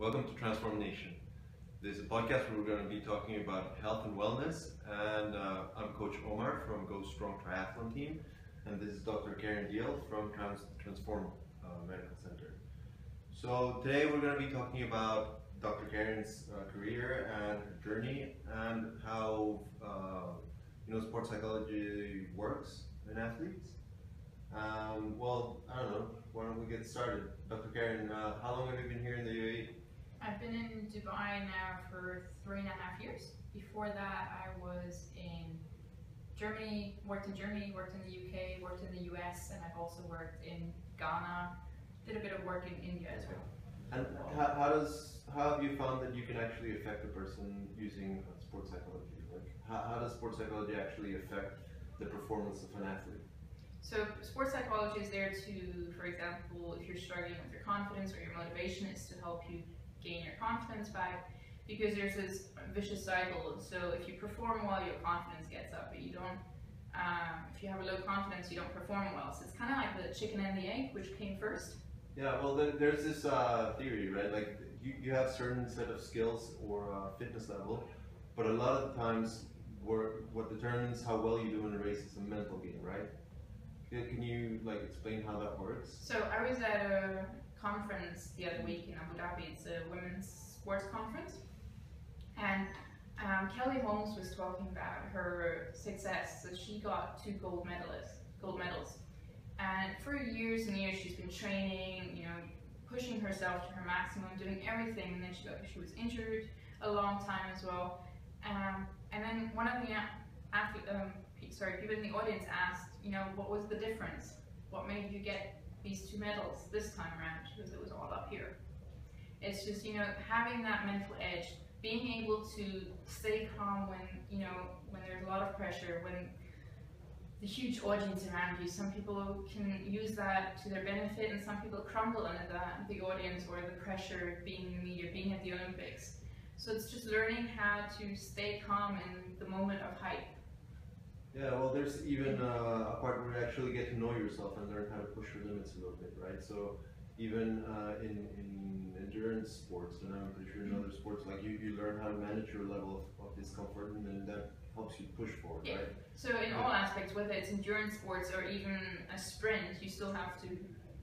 Welcome to TransformNation. This is a podcast where we're going to be talking about health and wellness, and I'm Coach Omar from GoStrong Triathlon team, and this is Dr. Caren from Transform Medical Center. So today we're going to be talking about Dr. Caren's career and her journey, and how sports psychology works in athletes. Well, I don't know. Why don't we get started? Dr. Caren, how long have you been here in the UAE? I've been in Dubai now for 3.5 years. Before that, I was in Germany, worked in the UK, worked in the US, and I've also worked in Ghana. Did a bit of work in India as well. And how have you found that you can actually affect a person using sports psychology? Like, how does sports psychology actually affect the performance of an athlete? So sports psychology is there to, for example, if you're struggling with your confidence or your motivation, is to help you gain your confidence back, because there's this vicious cycle. So if you perform well, your confidence gets up, but you don't, if you have a low confidence, you don't perform well. So it's kind of like the chicken and the egg, which came first. Yeah, well, there's this theory, right? Like you have certain set of skills or fitness level, but a lot of the times what determines how well you do in a race is a mental game, right? Can you explain how that works? So I was at a conference the other week in Abu Dhabi. It's a women's sports conference, and Kelly Holmes was talking about her success. So she got 2 gold medals, and for years and years she's been training, pushing herself to her maximum, doing everything. And then she was injured a long time as well. And then one of the people in the audience asked, what was the difference? What made you get these 2 medals this time around? Because it was all up here. It's just, having that mental edge, being able to stay calm when there's a lot of pressure, when the huge audience around you. Some people can use that to their benefit, and some people crumble under the audience or the pressure, being in the media, being at the Olympics. So it's just learning how to stay calm in the moment of hype. Yeah, well, there's even a part where you actually get to know yourself and learn how to push your limits a little bit, right? So even in endurance sports, and I'm pretty sure in other sports, you learn how to manage your level of discomfort, and then that helps you push forward, right? So in all aspects, whether it's endurance sports or even a sprint, you still have to,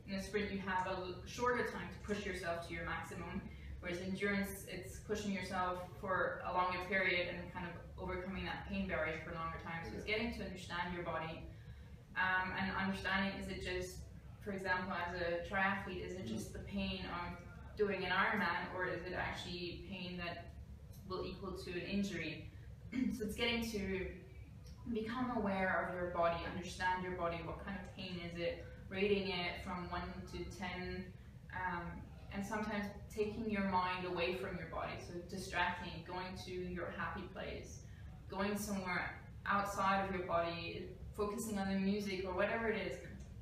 in a sprint you have a shorter time to push yourself to your maximum, whereas endurance, it's pushing yourself for a longer period and kind of overcoming that pain barrier for a longer time. So it's getting to understand your body, and understanding, is it just, for example, as a triathlete, is it just the pain of doing an Ironman, or is it actually pain that will equal to an injury? So it's getting to become aware of your body, understand your body, what kind of pain is it, rating it from 1 to 10, and sometimes taking your mind away from your body, so distracting, going to your happy place, going somewhere outside of your body, focusing on the music or whatever it is,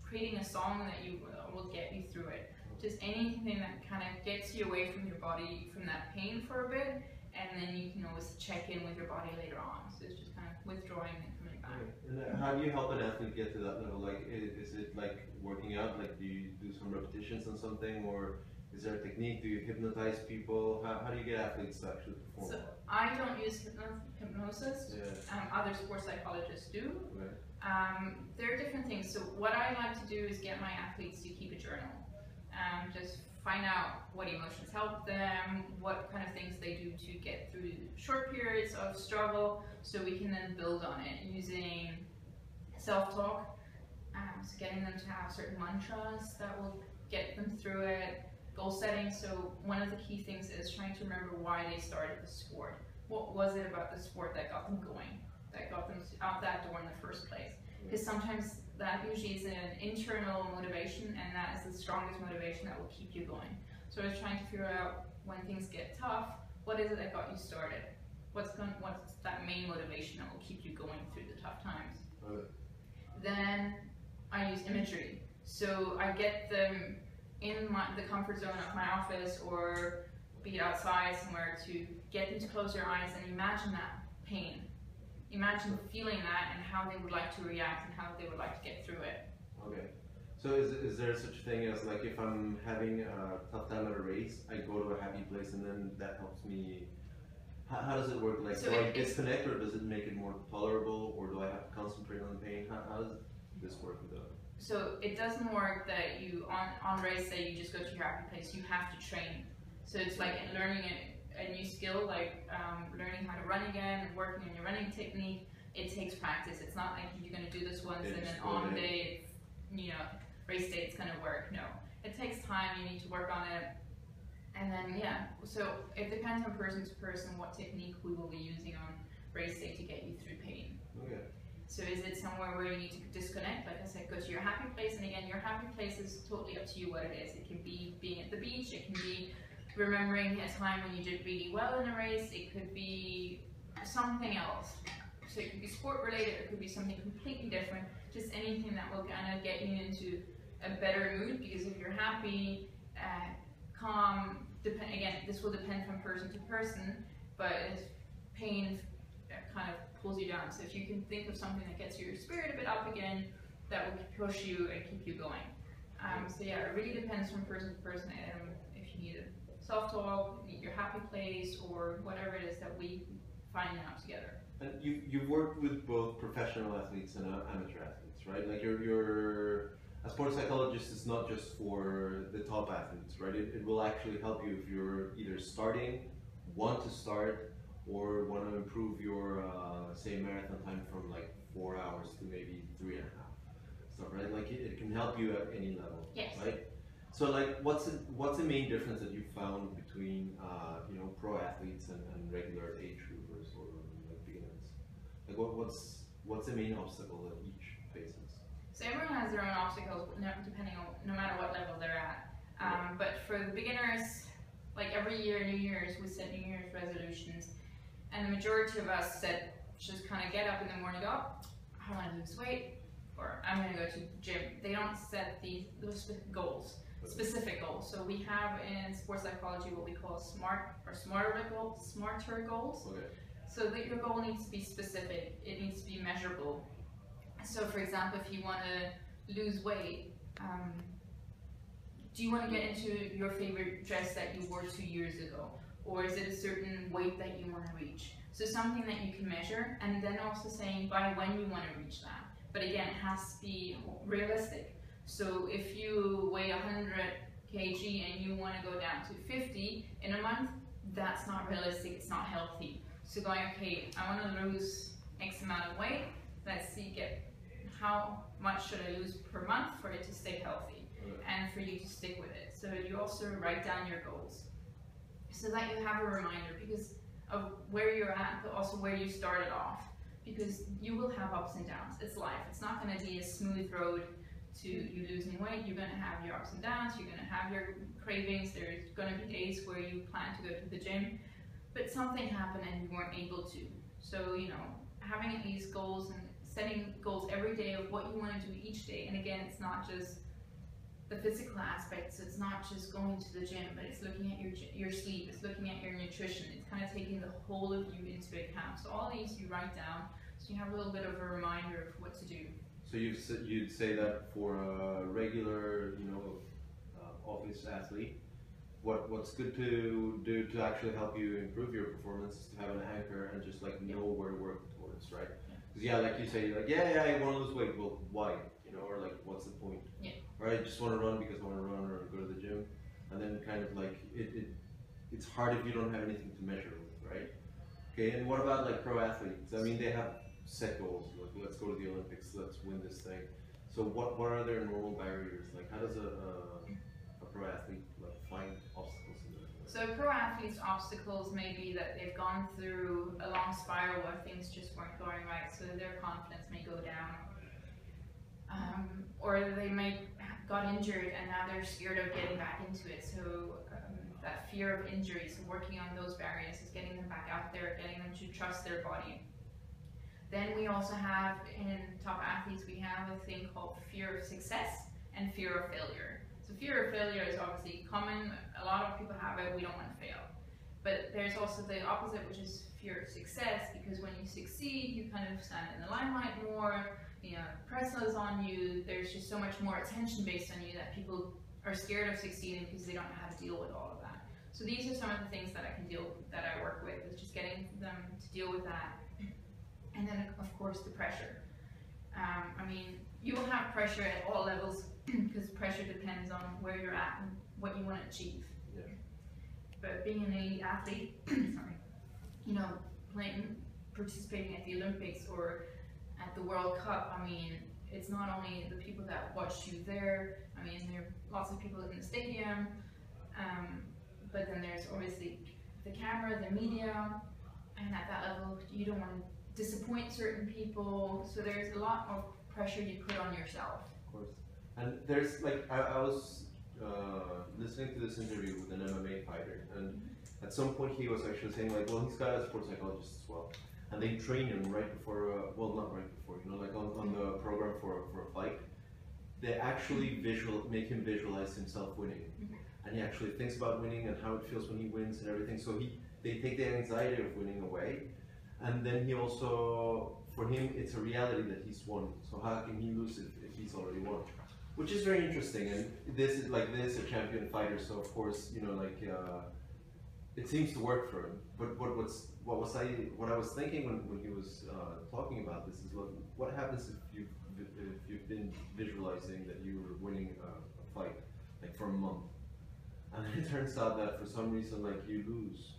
creating a song that will get you through it. Just anything that kind of gets you away from your body, from that pain for a bit, and then you can always check in with your body later on. So it's just kind of withdrawing and coming back. Okay. And how do you help an athlete get to that level? Is it like working out? Do you do some repetitions on something, or is there a technique? Do you hypnotize people? How do you get athletes to actually perform? So I don't use hypnosis. Other sports psychologists do. Right. There are different things. So what I like to do is get my athletes to keep a journal. Just find out what emotions help them, what kind of things they do to get through short periods of struggle, so we can then build on it using self-talk. So getting them to have certain mantras that will get them through it. Goal setting. So one of the key things is trying to remember why they started the sport. What was it about the sport that got them going, that got them out that door in the first place? Because sometimes that usually is an internal motivation, and that is the strongest motivation that will keep you going. So I was trying to figure out, when things get tough, what is it that got you started? What's that main motivation that will keep you going through the tough times? Okay. Then I use imagery. So I get them in the comfort zone of my office, or be it outside somewhere, to get them to close their eyes and imagine that pain. Imagine feeling that and how they would like to react and how they would like to get through it. Okay. So is there such a thing as like if I'm having a tough time at a race, I go to a happy place and then that helps me? How does it work? Like, So do I disconnect, or does it make it more tolerable, or do I have to concentrate on the pain? How does this work with the? So it doesn't work that you on race day you just go to your happy place. You have to train. So it's like learning a new skill, like learning how to run again and working on your running technique. It takes practice. It's not like you're going to do this once and then on the day, race day it's going to work. No, it takes time. You need to work on it. And then, so it depends on person to person what technique we will be using on race day to get you through pain. Okay. So is it somewhere where you need to disconnect? Like I said, go to your happy place, and again, your happy place is totally up to you what it is. It can be being at the beach, it can be remembering a time when you did really well in a race, it could be something else. So it could be sport related, it could be something completely different, just anything that will kind of get you into a better mood, because if you're happy, calm, again, this will depend from person to person, but if pain kind of pulls you down. So if you can think of something that gets your spirit a bit up again, that will push you and keep you going. So yeah, it really depends from person to person. If you need a self-talk, you need your happy place, or whatever it is that we find out together. And you've worked with both professional athletes and amateur athletes, right? Like you're a sports psychologist is not just for the top athletes, right? It will actually help you if you're either starting, want to start, or want to improve your say marathon time from like 4 hours to maybe 3.5. Stuff, right? Like it can help you at any level, yes. Right? So like, what's the main difference that you found between pro athletes and regular age groupers or like beginners? Like what's the main obstacle that each faces? So everyone has their own obstacles, depending on no matter what level they're at. But for the beginners, like every year, New Year's, we set New Year's resolutions, and the majority of us said, just kind of get up in the morning, go, I want to lose weight, or I'm going to go to the gym. They don't set those specific goals. So we have in sports psychology what we call smarter goals. Okay. So that your goal needs to be specific. It needs to be measurable. So for example, if you want to lose weight, do you want to get into your favorite dress that you wore 2 years ago? Or is it a certain weight that you want to reach? So something that you can measure, and then also saying by when you want to reach that. But again, it has to be realistic. So if you weigh 100 kg and you want to go down to 50 in a month, that's not realistic, it's not healthy. So going, okay, I want to lose X amount of weight, let's see, how much should I lose per month for it to stay healthy and for you to stick with it. So you also write down your goals so that you have a reminder because of where you're at, but also where you started off. Because you will have ups and downs. It's life. It's not going to be a smooth road to you losing weight. You're going to have your ups and downs. You're going to have your cravings. There's going to be days where you plan to go to the gym, but something happened and you weren't able to. So, having these goals and setting goals every day of what you want to do each day. And again, it's not just the physical aspects. It's not just going to the gym, but it's looking at your sleep. It's looking at your nutrition. It's kind of taking the whole of you into account. So all these you write down, so you have a little bit of a reminder of what to do. So you'd say that for a regular, office athlete, what's good to do to actually help you improve your performance is to have an anchor and just like know where to work towards, right? Because like you say, like I want to lose weight. Well, why? Or like what's the point? Yeah. Or I just want to run because I want to run or go to the gym, and then kind of like it's hard if you don't have anything to measure with, right? Okay, and what about like pro athletes? I mean, they have set goals. Like let's go to the Olympics, let's win this thing. So what are their normal barriers? Like how does a pro athlete like find obstacles in their way? So pro athletes' obstacles may be that they've gone through a long spiral where things just weren't going right, so their confidence may go down. Or they may got injured and now they're scared of getting back into it. So that fear of injury, so working on those barriers is getting them back out there, getting them to trust their body. Then we also have, in top athletes, we have a thing called fear of success and fear of failure. So fear of failure is obviously common. A lot of people have it, we don't want to fail. But there's also the opposite, which is fear of success, because when you succeed, you kind of stand in the limelight more. you know, press is on you. There's just so much more attention based on you that people are scared of succeeding because they don't know how to deal with all of that. So these are some of the things that I work with, is just getting them to deal with that. And then of course the pressure. I mean, you will have pressure at all levels because pressure depends on where you're at and what you want to achieve. Yeah. But being an elite athlete, sorry, you know, participating at the Olympics or at the World Cup, I mean, it's not only the people that watch you there, I mean, there are lots of people in the stadium, but then there's obviously the camera, the media, and at that level, you don't want to disappoint certain people, so there's a lot of pressure you put on yourself. Of course. And there's like, I was listening to this interview with an MMA fighter, and at some point he was actually saying like, well, he's got a sports psychologist as well. And they train him right before, well, not right before, you know, like on the program for a fight. They actually make him visualize himself winning. And he actually thinks about winning and how it feels when he wins and everything. So they take the anxiety of winning away. And then he also, for him, it's a reality that he's won. So how can he lose if he's already won? Which is very interesting. And this is like this, a champion fighter. So of course, you know, like, it seems to work for him. But what I was thinking when he was talking about this is, look, what happens if you've been visualizing that you were winning a fight like for a month, and it turns out that for some reason like you lose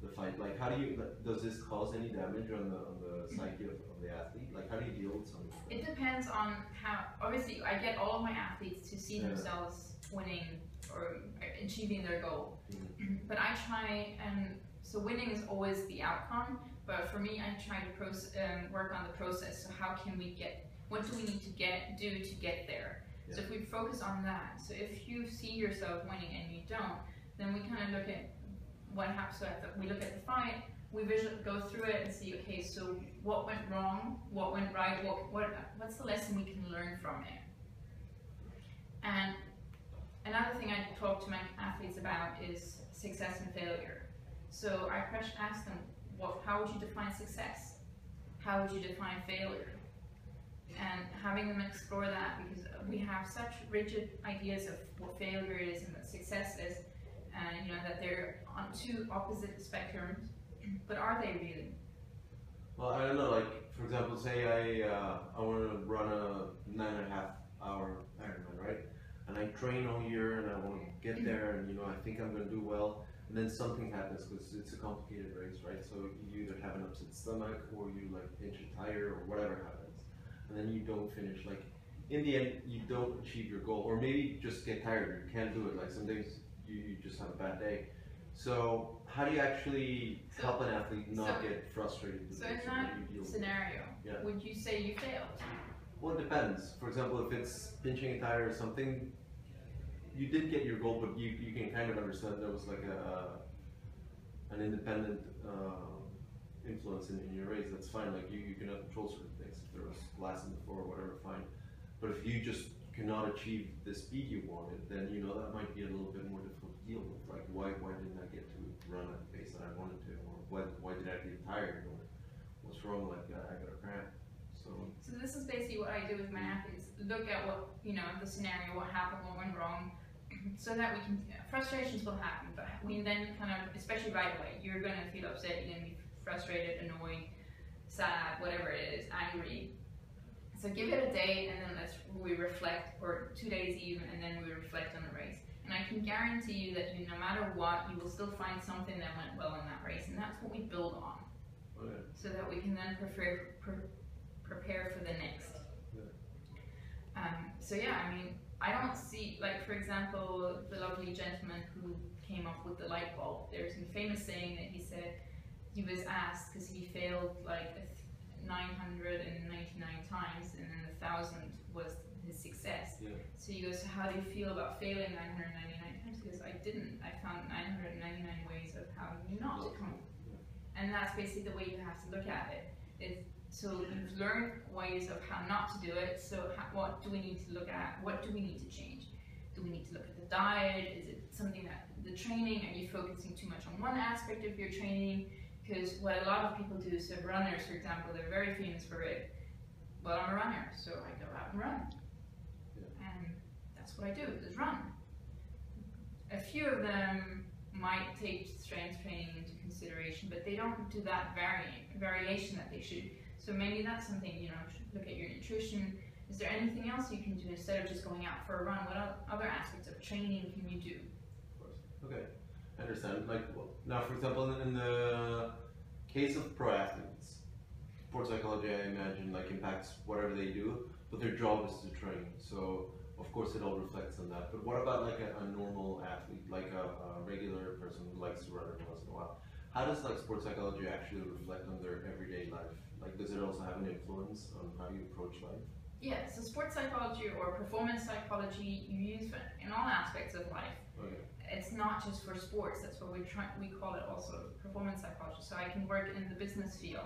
the fight. Like, how do you, does this cause any damage on the psyche of the athlete? Like, how do you deal with something like that? It depends on how. Obviously, I get all of my athletes to see themselves winning or achieving their goal. But I try, and so winning is always the outcome, but for me I try to work on the process. So how can we what do we need to do to get there? So if we focus on that, so if you see yourself winning and you don't, then we kind of look at what happens. So we look at the fight, we go through it and see, okay, so what went wrong, what went right, what's the lesson we can learn from it? And another thing I talk to my athletes about is success and failure. So I ask them, how would you define success? How would you define failure? And having them explore that, because we have such rigid ideas of what failure is and what success is, and you know that they're on two opposite spectrums, but are they really? Well, I don't know. Like, for example, say I want to run a 9.5 hour Ironman, right? And I train all year, and I want to get there, and you know I think I'm going to do well. And then something happens because it's a complicated race, right? So you either have an upset stomach, or you like pinch a tire, or whatever happens, and then you don't finish. Like, in the end, you don't achieve your goal, or maybe you just get tired. You can't do it. Like, some days you just have a bad day. So how do you actually help an athlete not get frustrated? So in that scenario, would you say you failed? Well, it depends. For example, if it's pinching a tire or something, you did get your goal, but you can kind of understand there was like an independent influence in your race. That's fine. Like, you cannot control certain things. If there was glass in the floor or whatever, fine. But if you just cannot achieve the speed you wanted, then you know that might be a little bit more difficult to deal with. Like, why didn't I get to run at the pace that I wanted to, or why did I get tired, or what's wrong? Like, I got a cramp. So this is basically what I do with my athletes. Look at what, you know, the scenario, what happened, what went wrong, so that we can, frustrations will happen, but we then kind of, especially right away, you're going to feel upset, you're going to be frustrated, annoyed, sad, whatever it is, angry. So give it a day, and then we reflect, or 2 days even, and then we reflect on the race. And I can guarantee you that no matter what, you will still find something that went well in that race, and that's what we build on. Okay. So that we can then prepare for the next. So yeah, I mean, I don't see, like, for example, the lovely gentleman who came up with the light bulb. There's a famous saying that he said he was asked, because he failed like 999 times, and then 1,000 was his success. Yeah. So he goes, so how do you feel about failing 999 times? He goes, I didn't. I found 999 ways of how not to come. And that's basically the way you have to look at it. So you've learned ways of how not to do it, so what do we need to look at? What do we need to change? Do we need to look at the diet? Is it something that, the training, are you focusing too much on one aspect of your training? Because what a lot of people do, so runners, for example, they're very famous for it. Well, I'm a runner, so I go out and run. Yeah. And that's what I do, is run. A few of them might take strength training into consideration, but they don't do that variation that they should. So maybe that's something, you know, look at your nutrition. Is there anything else you can do instead of just going out for a run? What other aspects of training can you do? Of course. Okay, I understand. Like, well, now, for example, in the case of pro athletes, sports psychology, I imagine, like impacts whatever they do, but their job is to train. So of course it all reflects on that. But what about like a normal athlete, like a regular person who likes to run every once in a while? How does like sports psychology actually reflect on their everyday life? Like, does it also have an influence on how you approach life? Yeah, so sports psychology or performance psychology you use in all aspects of life. Okay. It's not just for sports. That's what we call it also performance psychology. So I can work in the business field.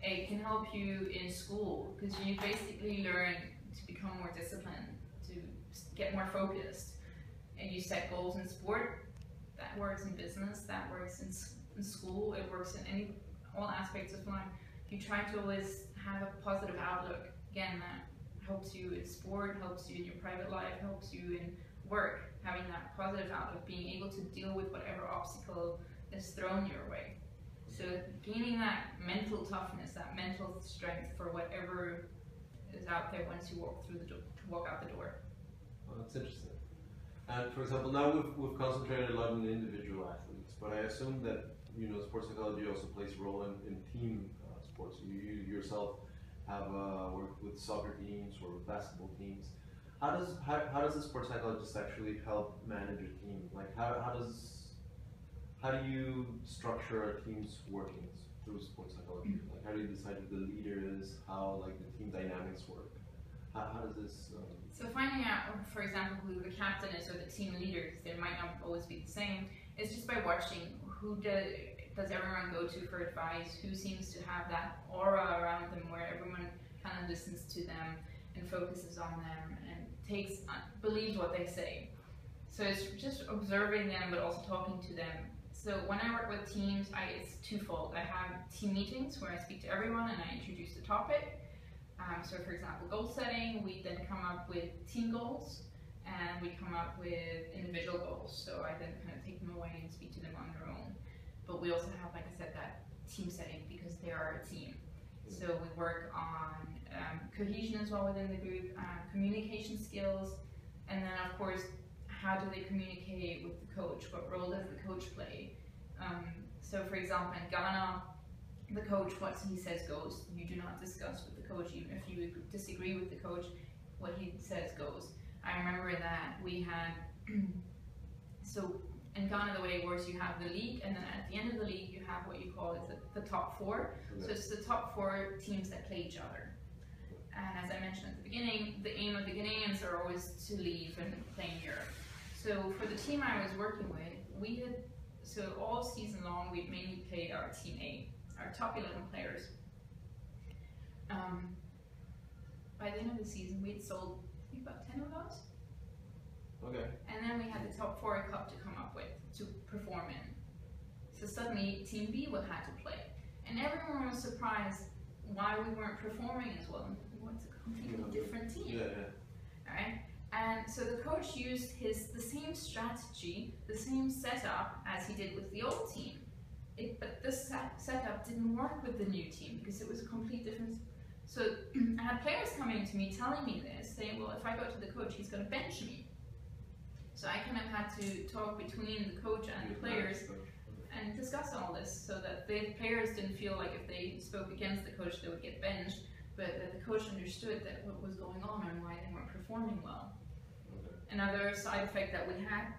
It can help you in school because you basically learn to become more disciplined, to get more focused, and you set goals in sport. That works in business. That works in school. It works in all aspects of life. You try to always have a positive outlook. Again, that helps you in sport, helps you in your private life, helps you in work. Having that positive outlook, being able to deal with whatever obstacle is thrown your way. So gaining that mental toughness, that mental strength for whatever is out there once you walk out the door. Well, that's interesting. And for example, now we've concentrated a lot on individual athletes, but I assume that sports psychology also plays a role in team sports. You yourself have worked with soccer teams or with basketball teams. How does a sports psychologist actually help manage a team? Like how do you structure a team's workings through sports psychology? Like how do you decide who the leader is? How like the team dynamics work? How does this? So finding out, for example, who the captain is or the team leader, because they might not always be the same, is just by watching who does everyone go to for advice, who seems to have that aura around them where everyone kind of listens to them and focuses on them and believes what they say. So it's just observing them but also talking to them. So when I work with teams, it's twofold. I have team meetings where I speak to everyone and I introduce the topic. So for example, goal setting, we then come up with team goals and we come up with individual goals. So I then kind of take them away and speak to them on their own. But we also have, like I said, that team setting because they are a team. So we work on cohesion as well within the group, communication skills, and then of course, how do they communicate with the coach? What role does the coach play? So for example, in Ghana, the coach, what he says goes. You do not discuss with the coach, even if you disagree with the coach, what he says goes. I remember that we had, so in Ghana the way it works, you have the league, and then at the end of the league you have what you call the top four. So it's the top four teams that play each other. And as I mentioned at the beginning, the aim of the Ghanaians are always to leave and play in Europe. So for the team I was working with, so all season long we mainly played our team A, our top 11 players. By the end of the season we had sold, I think, about 10 of those. Okay. And then we had the top 4 cup to come up with, to perform in. So suddenly Team B would have to play. And everyone was surprised why we weren't performing as well. It's a completely different team. Yeah. Alright? And so the coach used the same strategy, the same setup as he did with the old team. But this setup didn't work with the new team because it was a complete different. So I had players coming to me telling me this, saying, well, if I go to the coach, he's going to bench me. So I kind of had to talk between the coach and the players and discuss all this so that the players didn't feel like if they spoke against the coach they would get benched, but that the coach understood that what was going on and why they weren't performing well. Okay. Another side effect that we had,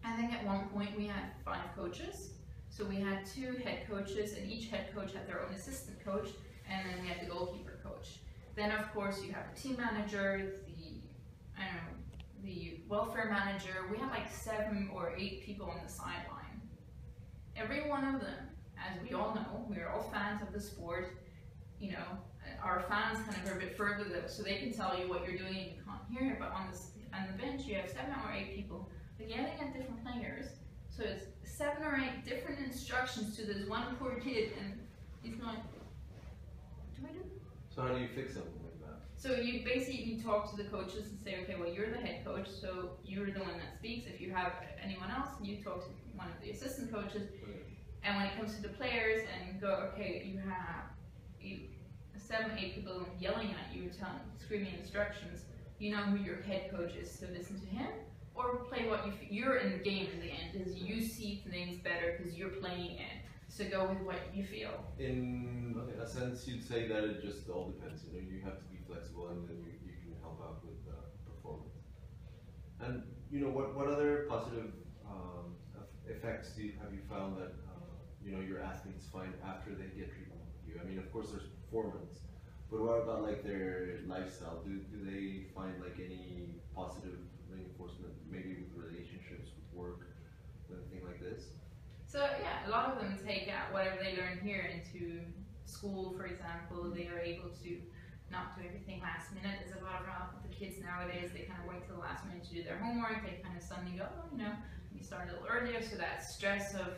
I think at one point we had 5 coaches. So we had 2 head coaches and each head coach had their own assistant coach, and then we had the goalkeeper coach. Then of course you have the team manager, the welfare manager. We had like 7 or 8 people on the sideline. Every one of them, as we all know, we're all fans of the sport, our fans kind of are a bit further though, so they can tell you what you're doing and you can't hear it, but on the bench you have 7 or 8 people yelling at different players. So it's 7 or 8 different instructions to this one poor kid, and he's going, what do I do? So how do you fix something like that? So you basically talk to the coaches and say, okay, well, you're the head coach, so you're the one that speaks. If you have anyone else, you talk to one of the assistant coaches. Okay. And when it comes to the players, and go, okay, you have 7, 8 people yelling at you, screaming instructions. You know who your head coach is, so listen to him, or play what you're in the game in the end. Is you see things better because you're playing it. So go with what you feel. In a sense, you'd say that it just all depends. You know, you have to be flexible, and then you can help out with performance. And you know, what other positive effects have you found that you know, your athletes find after they get treatment with you? I mean, of course, there's performance, but what about like their lifestyle? Do they find like any positive reinforcement, maybe with relationships, with work, anything like this? So yeah, a lot of them take whatever they learn here into school, for example. They are able to not do everything last minute. There's a lot of the kids nowadays, they kind of wait till the last minute to do their homework. They kind of suddenly go, oh, you know, we start a little earlier, so that stress of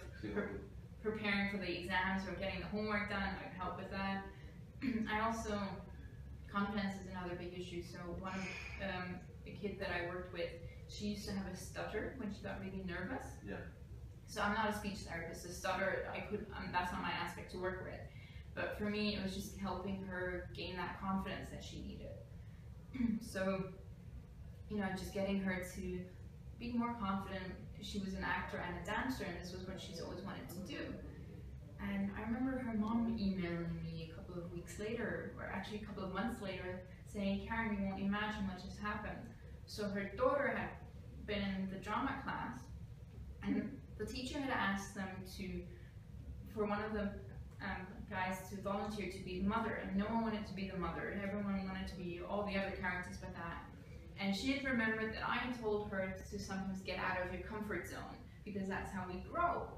preparing for the exams or getting the homework done, I can help with that. I also, confidence is another big issue. So one of the kid that I worked with, she used to have a stutter when she got really nervous. Yeah. So I'm not a speech therapist. A stutter, that's not my aspect to work with. But for me, it was just helping her gain that confidence that she needed. So, you know, just getting her to be more confident. She was an actor and a dancer, and this was what she's always wanted to do. And I remember her mom emailing me a couple of weeks later, or actually a couple of months later, saying, Caren, you won't imagine what just happened. So her daughter had been in the drama class, and the teacher had asked them for one of the guys to volunteer to be the mother, and no one wanted to be the mother, and everyone wanted to be all the other characters but that. And she had remembered that I had told her to sometimes get out of your comfort zone, because that's how we grow.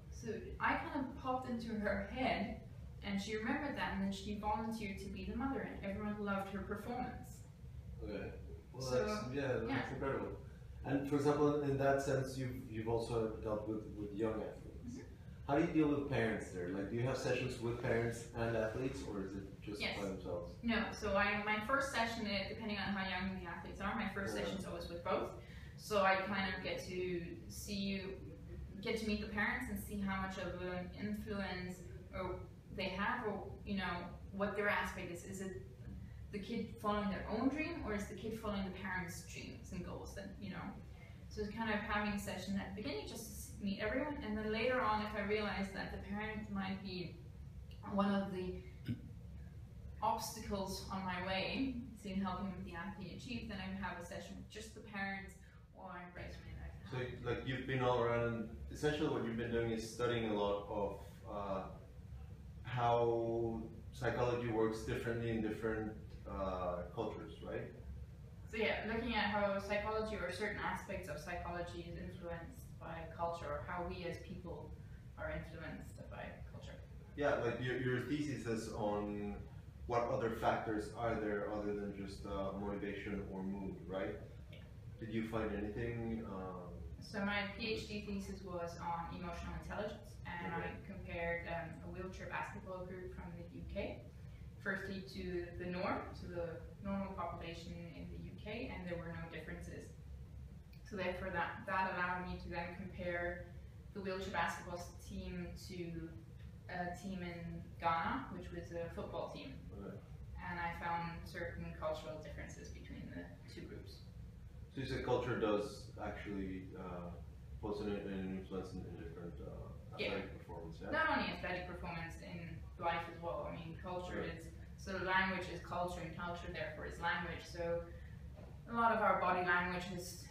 So I kind of popped into her head, and she remembered that, and then she volunteered to be the mother, and everyone loved her performance. Okay. Well, So, that's incredible. And for example, in that sense, you've also dealt with young athletes. Mm-hmm. How do you deal with parents there? Like, do you have sessions with parents and athletes, or is it just Yes. by themselves? No, so my first session, depending on how young the athletes are, my first session is always with both. So I kind of get to meet the parents and see how much of an influence they have, or you know, what their aspect is. Is it the kid following their own dream, or is the kid following the parents' dreams and goals? Then, you know, so it's kind of having a session at the beginning just to meet everyone, and then later on, if I realize that the parent might be one of the obstacles on my way to helping the athlete achieve, then I would have a session with just the parents, or I embrace me. So, like, you've been all around, and essentially what you've been doing is studying a lot of how psychology works differently in different cultures, right? So yeah, looking at how psychology or certain aspects of psychology is influenced by culture, or how we as people are influenced by culture. Yeah, like your thesis is on what other factors are there other than just motivation or mood, right? Did you find anything? So my PhD thesis was on emotional intelligence, and I compared a wheelchair basketball group from the UK, firstly to the norm, to the normal population in the UK, and there were no differences. So therefore that allowed me to then compare the wheelchair basketball team to a team in Ghana, which was a football team. Okay. And I found certain cultural differences between the two groups. So you said culture does actually pose an influence in different athletic performance, yeah? Not only athletic performance, in life as well. I mean, culture is, so language is culture, and culture therefore is language. So a lot of our body languages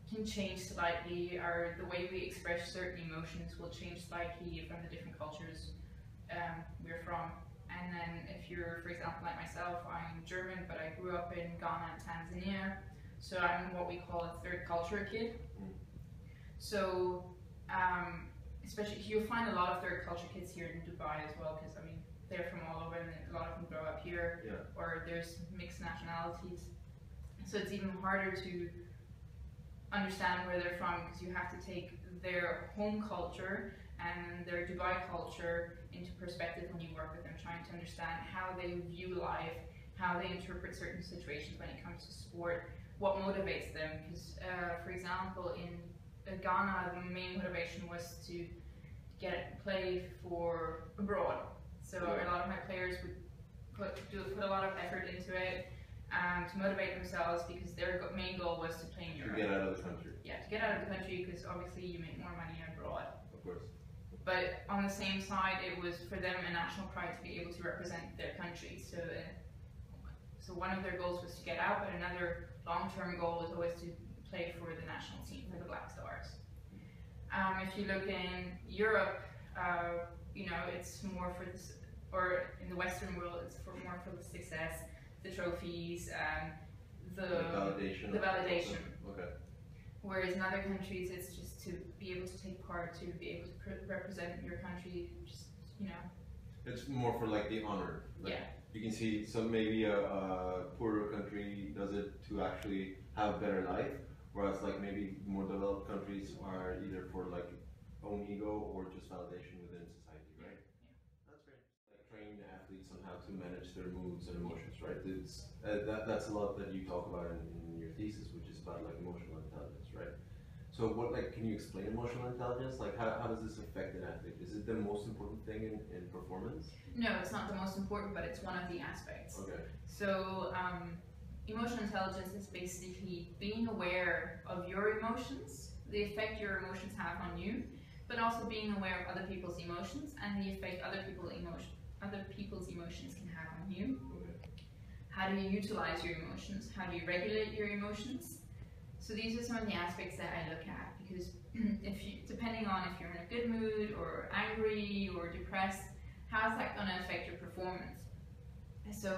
can change slightly, or the way we express certain emotions will change slightly from the different cultures we're from. And then if you're, for example, like myself, I'm German, but I grew up in Ghana and Tanzania. So I'm what we call a third culture kid. So, especially, you'll find a lot of third culture kids here in Dubai as well, because I mean, they're from all over, and a lot of them grow up here, or there's mixed nationalities. So it's even harder to understand where they're from, because you have to take their home culture and their Dubai culture into perspective when you work with them, trying to understand how they view life, how they interpret certain situations when it comes to sport, what motivates them. Because, for example, in Ghana, the main motivation was to play for abroad. So a lot of my players would put a lot of effort into it to motivate themselves, because their main goal was to play in Europe. To get out of the country. Yeah, to get out of the country, because obviously you make more money abroad. Of course. But on the same side, it was for them a national pride to be able to represent their country. So one of their goals was to get out, but another long-term goal was always to play for the national team, for the Black Stars. If you look in Europe, you know, it's more for this, or in the Western world, it's more for the success, the trophies, the validation. Okay. Whereas in other countries, it's just to be able to take part, to be able to represent your country, just, you know. It's more for like the honor. Like, yeah. You can see some, maybe a poorer country does it to actually have a better life, whereas like maybe more developed countries are either for like own ego or just validation within society, right? Yeah. That's great. Like train athletes on how to manage their moods and emotions, right? It's that's a lot that you talk about in your thesis, which is about like emotional intelligence, right? So what, like, can you explain emotional intelligence? Like, how does this affect an athlete? Is it the most important thing in performance? No, it's not the most important, but it's one of the aspects. Okay. So, emotional intelligence is basically being aware of your emotions, the effect your emotions have on you, but also being aware of other people's emotions and the effect other people's emotions can have on you. Okay. How do you utilize your emotions? How do you regulate your emotions? So these are some of the aspects that I look at, because depending on if you're in a good mood or angry or depressed, how's that going to affect your performance? So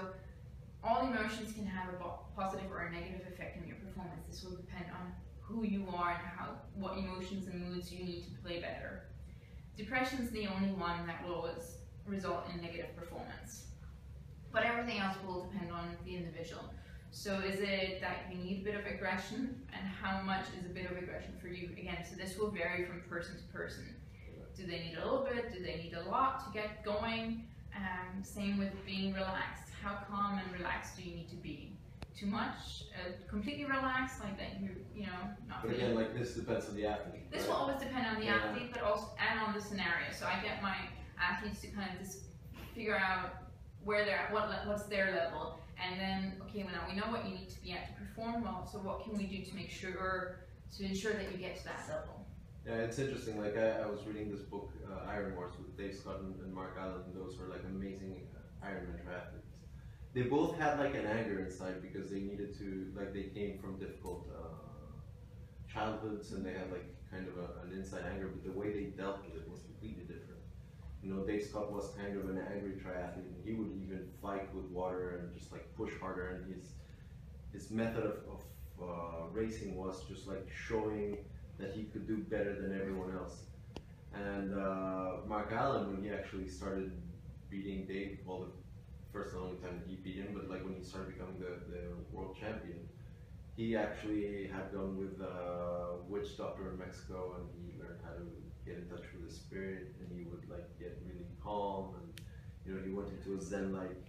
all emotions can have a positive or a negative effect on your performance. This will depend on who you are and what emotions and moods you need to play better. Depression is the only one that will always result in negative performance, but everything else will depend on the individual. So is it that you need a bit of aggression, and how much is a bit of aggression for you? Again, so this will vary from person to person. Do they need a little bit? Do they need a lot to get going? Same with being relaxed. How calm and relaxed do you need to be? Too much? Completely relaxed, like that you know, not But again, like this depends on the athlete. This right? will always depend on the athlete, but also and on the scenario. So I get my athletes to kind of just figure out where they're at, what's their level. And then, okay, well, now we know what you need to be at to perform well, so what can we do to ensure that you get to that level? Yeah, it's interesting. Like I was reading this book, Iron Wars, with Dave Scott and Mark Allen, and those were like amazing Ironman triathletes. They both had like an anger inside because they needed to, like they came from difficult childhoods, and they had like kind of an inside anger, but the way they dealt with it was completely different. You know, Dave Scott was kind of an angry triathlete, and he would even fight with water and just like push harder. And his method of racing was just like showing that he could do better than everyone else. And Mark Allen, when he actually started beating Dave, well, the first and only time he beat him, but like when he started becoming the world champion, he actually had gone with a witch doctor in Mexico, and he learned how to get in touch with the spirit, and he would like get really calm, and you know, he went into a zen-like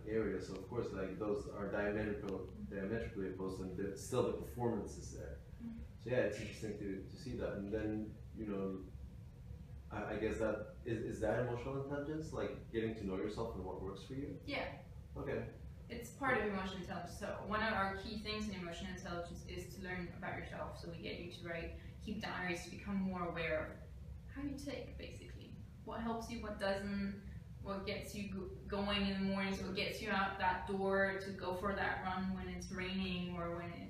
area. So of course, like those are diametrically opposed, and still the performance is there. So yeah, it's interesting to see that. And then, you know, I guess that is that emotional intelligence, like getting to know yourself and what works for you? Yeah. Okay. It's part of emotional intelligence. So one of our key things in emotional intelligence is to learn about yourself. So we get you to keep diaries, to become more aware of how you take, basically. What helps you, what doesn't, what gets you going in the mornings, what gets you out that door to go for that run when it's raining, or when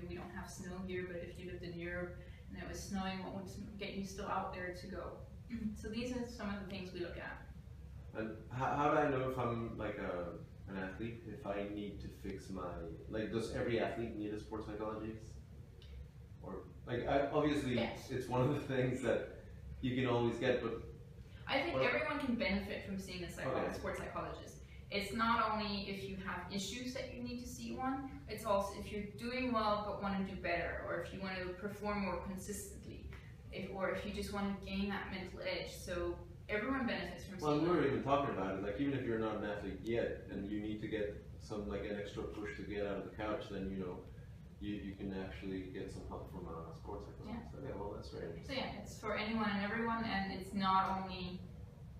we don't have snow here, but if you lived in Europe and it was snowing, what would get you still out there to go? So these are some of the things we look at. And how do I know if I'm like an athlete, if I need to fix my, like, does every athlete need a sports psychologist? Or, like, obviously, yes. It's one of the things that you can always get, but... I think everyone can benefit from seeing a sports psychologist. It's not only if you have issues that you need to see one, it's also if you're doing well but want to do better, or if you want to perform more consistently. if you just want to gain that mental edge. So everyone benefits from Well, seeing we that. were even talking about it, like even if you're not an athlete yet and you need to get some like an extra push to get out of the couch, then you can actually get some help from a sports psychologist. Yeah. Okay, well that's very So interesting. yeah, it's for anyone and everyone, and it's not only,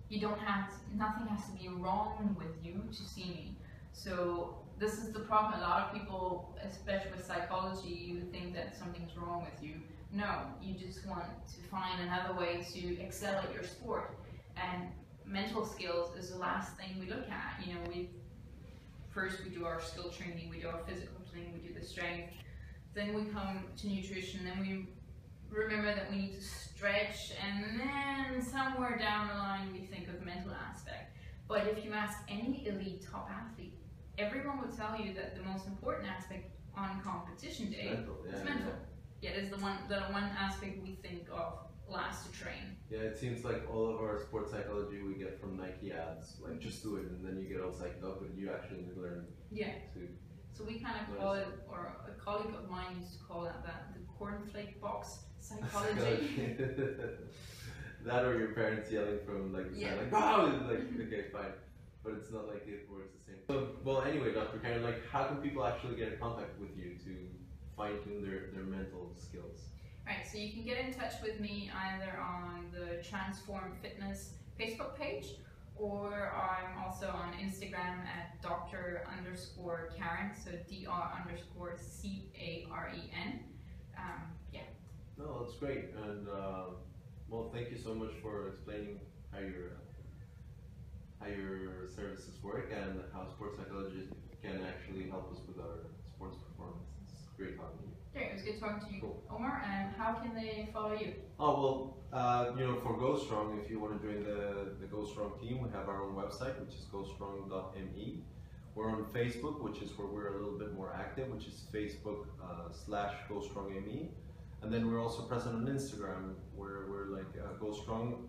you don't have to, nothing has to be wrong with you to see me. So this is the problem. A lot of people, especially with psychology, you think that something's wrong with you. No, you just want to find another way to excel at your sport. And mental skills is the last thing we look at. You know, first we do our skill training, we do our physical training, we do the strength, then we come to nutrition, then we remember that we need to stretch, and then somewhere down the line we think of mental aspect. But if you ask any elite top athlete, everyone will tell you that the most important aspect on competition day is mental. Yeah, it is the one aspect we think of last to train. Yeah, it seems like all of our sports psychology we get from Nike ads, like just do it, and then you get all psyched up, and you actually learn. Yeah. To So we kind of call it, or a colleague of mine used to call that the cornflake box psychology. That or your parents yelling from like the side, like wow, like okay, fine, but it's not like it works the same. So, well, anyway, Dr. Caren, like how can people actually get in contact with you to fine-tune their mental skills? Right, so you can get in touch with me either on the Transform Fitness Facebook page, or I'm also on Instagram at Dr_Caren, so Dr_CAREN. Yeah. No, that's great, and well, thank you so much for explaining how your services work and how sports psychology can actually help us with our sports performance. It's great talking to you. Great, it was good talking to you, Cool. Omar. And how can they follow you? Oh, well, for GoStrong, if you want to join the GoStrong team, we have our own website, which is GoStrong.me. We're on Facebook, which is where we're a little bit more active, which is Facebook/GoStrongME. And then we're also present on Instagram, where we're like GoStrong_.